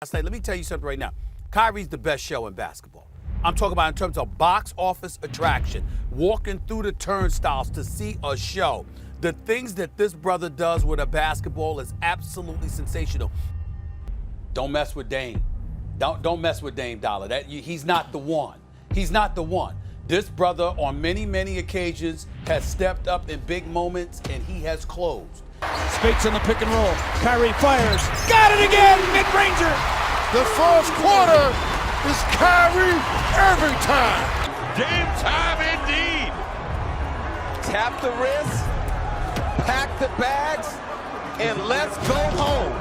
I say, let me tell you something right now. Kyrie's the best show in basketball. I'm talking about in terms of box office attraction, walking through the turnstiles to see a show. The things that this brother does with a basketball is absolutely sensational. Don't mess with Dame. Don't mess with Dame Dollar. He's not the one. He's not the one. This brother on many occasions has stepped up in big moments and he has closed. Spates in the pick and roll. Kyrie fires. Got it again. Mid-ranger. The fourth quarter is Kyrie Irving time. Game time indeed. Tap the wrist, pack the bags, and let's go home.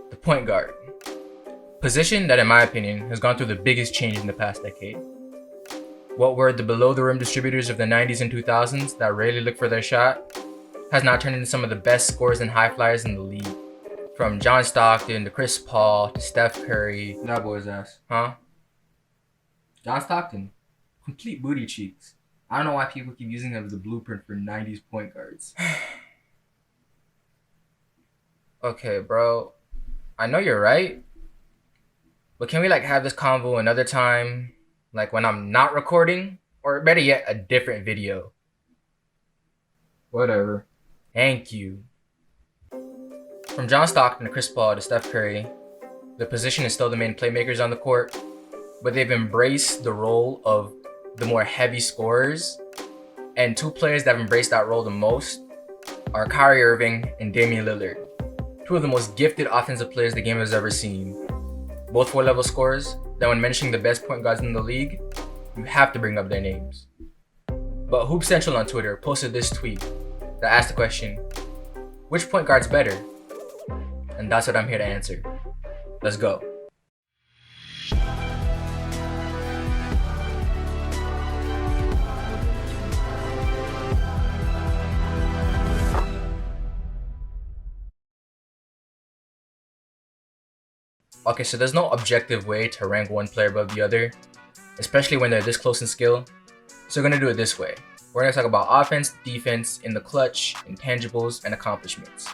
The point guard. Position that, in my opinion, has gone through the biggest change in the past decade. What were the below-the-rim distributors of the 90s and 2000s that rarely looked for their shot has now turned into some of the best scorers and high flyers in the league. From John Stockton to Chris Paul to Steph Curry. That boy's ass. Huh? John Stockton. Complete booty cheeks. I don't know why people keep using him as the blueprint for 90s point guards. Okay, bro. I know you're right. But can we have this convo another time? Like when I'm not recording? Or better yet, a different video. Whatever. Thank you. From John Stockton to Chris Paul to Steph Curry, the position is still the main playmakers on the court, but they've embraced the role of the more heavy scorers. And two players that have embraced that role the most are Kyrie Irving and Damian Lillard. Two of the most gifted offensive players the game has ever seen. Both 4-level scorers that when mentioning the best point guards in the league, you have to bring up their names. But Hoop Central on Twitter posted this tweet that asked the question, which point guard's better? And that's what I'm here to answer. Let's go. Okay, so there's no objective way to rank one player above the other, especially when they're this close in skill. So we're gonna do it this way. We're gonna talk about offense, defense, in the clutch, intangibles, and accomplishments.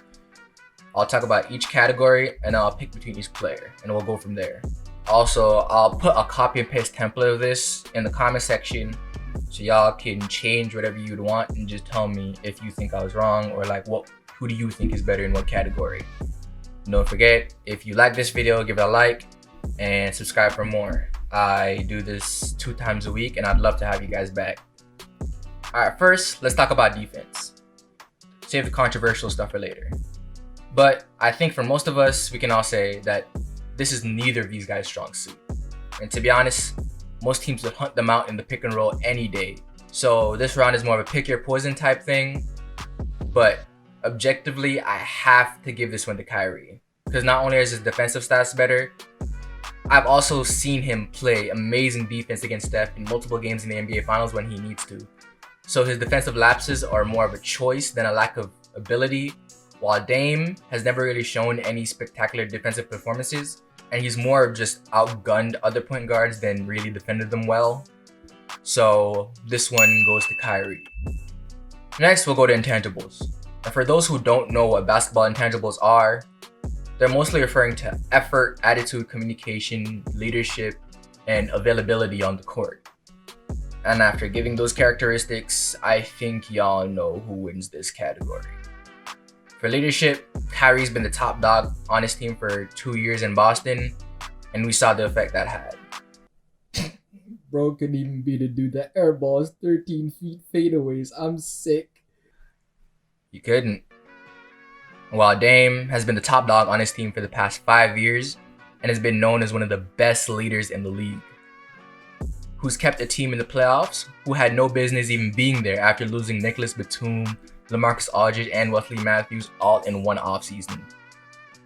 I'll talk about each category and I'll pick between each player and we'll go from there. Also, I'll put a copy and paste template of this in the comment section so y'all can change whatever you'd want and just tell me if you think I was wrong or who do you think is better in what category. Don't forget, if you like this video, give it a like and subscribe for more. I do this 2 times a week and I'd love to have you guys back. Alright, first, let's talk about defense. Save the controversial stuff for later. But I think for most of us, we can all say that this is neither of these guys' strong suit. And to be honest, most teams would hunt them out in the pick and roll any day. So this round is more of a pick your poison type thing. But objectively, I have to give this one to Kyrie. Because not only is his defensive stats better, I've also seen him play amazing defense against Steph in multiple games in the NBA Finals when he needs to. So his defensive lapses are more of a choice than a lack of ability, while Dame has never really shown any spectacular defensive performances, and he's more just outgunned other point guards than really defended them well. So this one goes to Kyrie. Next, we'll go to intangibles. And for those who don't know what basketball intangibles are, they're mostly referring to effort, attitude, communication, leadership, and availability on the court. And after giving those characteristics, I think y'all know who wins this category. For leadership, Kyrie's been the top dog on his team for 2 years in Boston, and we saw the effect that had. Bro couldn't even beat a dude that airballs 13 feet fadeaways. I'm sick. You couldn't. While Dame has been the top dog on his team for the past 5 years and has been known as one of the best leaders in the league, who's kept a team in the playoffs who had no business even being there after losing Nicholas Batum, LaMarcus Aldridge, and Wesley Matthews all in one offseason.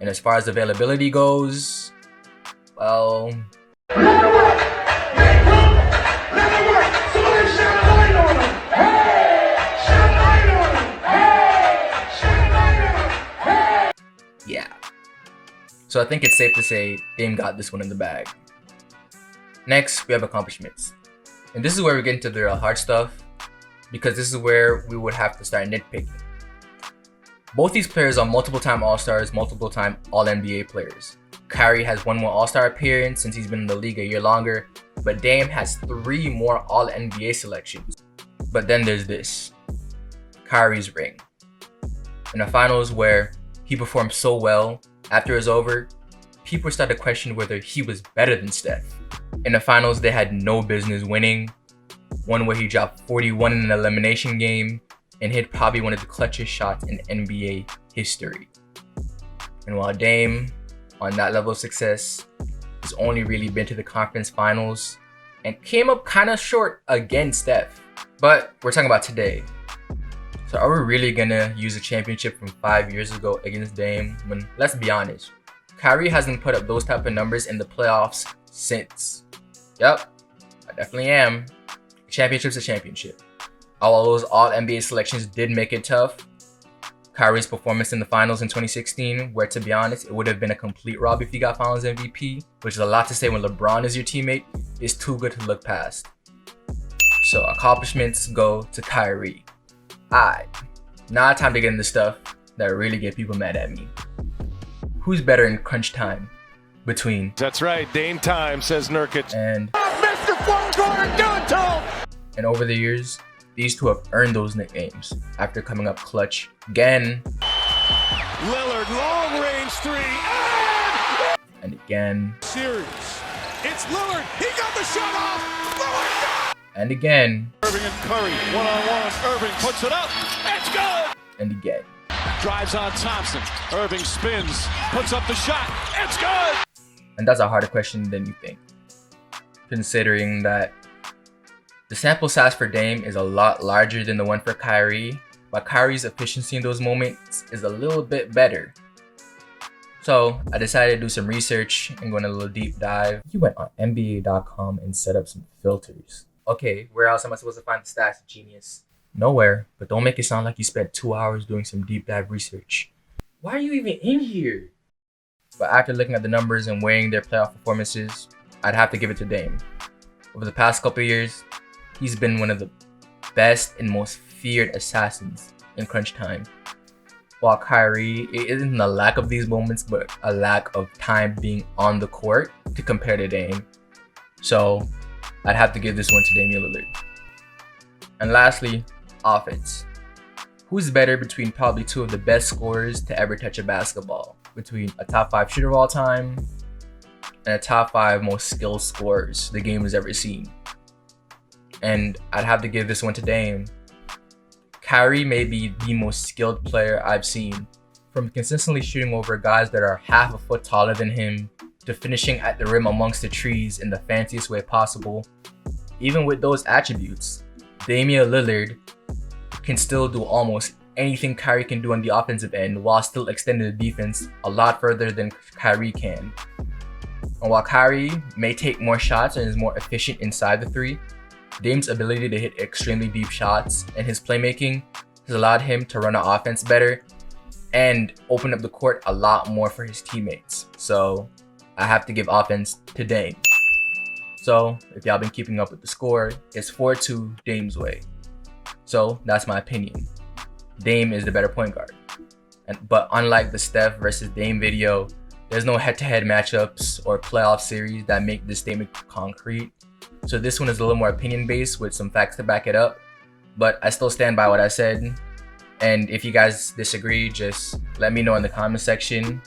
And as far as availability goes, well, yeah. So I think it's safe to say Dame got this one in the bag. Next, we have accomplishments. And this is where we get into the real hard stuff. because this is where we would have to start nitpicking. Both these players are multiple-time All-Stars, multiple-time All-NBA players. Kyrie has one more All-Star appearance since he's been in the league a year longer, but Dame has 3 more All-NBA selections. But then there's this, Kyrie's ring. In the finals where he performed so well, after it was over, people started to question whether he was better than Steph. In the finals, they had no business winning. One where he dropped 41 in an elimination game and hit probably one of the clutchest shots in NBA history. And while Dame, on that level of success, has only really been to the conference finals and came up kind of short against Steph. But we're talking about today. So are we really gonna use a championship from 5 years ago against Dame when, let's be honest, Kyrie hasn't put up those type of numbers in the playoffs since? Yep, I definitely am. A championship's a championship. All those All-NBA selections did make it tough. Kyrie's performance in the finals in 2016, where to be honest, it would have been a complete rob if he got finals MVP, which is a lot to say when LeBron is your teammate, is too good to look past. So accomplishments go to Kyrie. Alright, now time to get into stuff that really get people mad at me. Who's better in crunch time between That's right, Dame time, says Nurkic. and Mr. Fourth Quarter, do it to him! And over the years, these two have earned those nicknames after coming up clutch again Lillard, long range 3, and again Series. It's Lillard. He got the shot off. Lillard got and again Irving and Curry, one-on-one. Irving puts it up. It's good. and again. Drives on Thompson. Irving spins, puts up the shot. It's good. And that's a harder question than you think, considering that the sample size for Dame is a lot larger than the one for Kyrie, but Kyrie's efficiency in those moments is a little bit better. So I decided to do some research and go on a little deep dive. He went on NBA.com and set up some filters. Okay, where else am I supposed to find the stats, genius? Nowhere, but don't make it sound like you spent 2 hours doing some deep dive research. Why are you even in here? But after looking at the numbers and weighing their playoff performances, I'd have to give it to Dame. Over the past couple years, he's been one of the best and most feared assassins in crunch time. While Kyrie, it isn't a lack of these moments, but a lack of time being on the court to compare to Dame. So I'd have to give this one to Damian Lillard. And lastly, offense. Who's better between probably 2 of the best scorers to ever touch a basketball? Between a top 5 shooter of all time and a top 5 most skilled scorers the game has ever seen. And I'd have to give this one to Dame. Kyrie may be the most skilled player I've seen. From consistently shooting over guys that are half a foot taller than him, to finishing at the rim amongst the trees in the fanciest way possible. Even with those attributes, Damian Lillard can still do almost anything Kyrie can do on the offensive end while still extending the defense a lot further than Kyrie can. And while Kyrie may take more shots and is more efficient inside the 3, Dame's ability to hit extremely deep shots and his playmaking has allowed him to run an offense better and open up the court a lot more for his teammates. So I have to give offense to Dame. So if y'all been keeping up with the score, it's 4-2 Dame's way. So that's my opinion. Dame is the better point guard. But unlike the Steph versus Dame video, there's no head-to-head matchups or playoff series that make this statement concrete. So this one is a little more opinion-based with some facts to back it up. But I still stand by what I said. And if you guys disagree, just let me know in the comment section.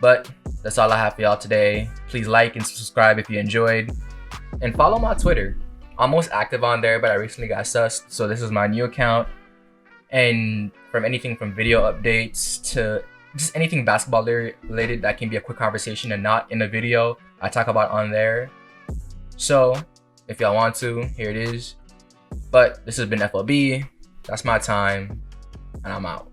But that's all I have for y'all today. Please like and subscribe if you enjoyed. And follow my Twitter. I'm most active on there, but I recently got sussed. So this is my new account. And from anything from video updates to just anything basketball related that can be a quick conversation and not in a video, I talk about on there. So if y'all want to, here it is. But this has been FLB. That's my time, and I'm out.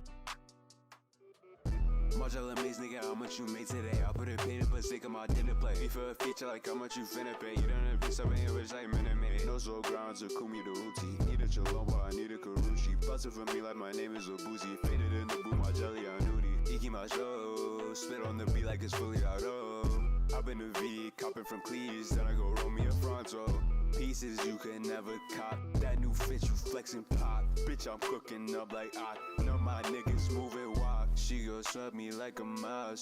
You made today, I put a pin in for sake of my dinner play. Me for a feature like how much you finna pay. You don't have something rich like minute. No so ground to cool me the Uti. Need a Chalomba, I need a Karushi. Bustin' for me like my name is Obuzi. Faded in the boom, my jelly on nudie. Iki my show, spit on the beat like it's fully out of. Hop in the V, copping from Cleves, then I go roll me a Fronto. Pieces you can never cop. That new fit you flexing pop. Bitch, I'm cooking up like I know my niggas moving wild. She gon' sub me like a mouse.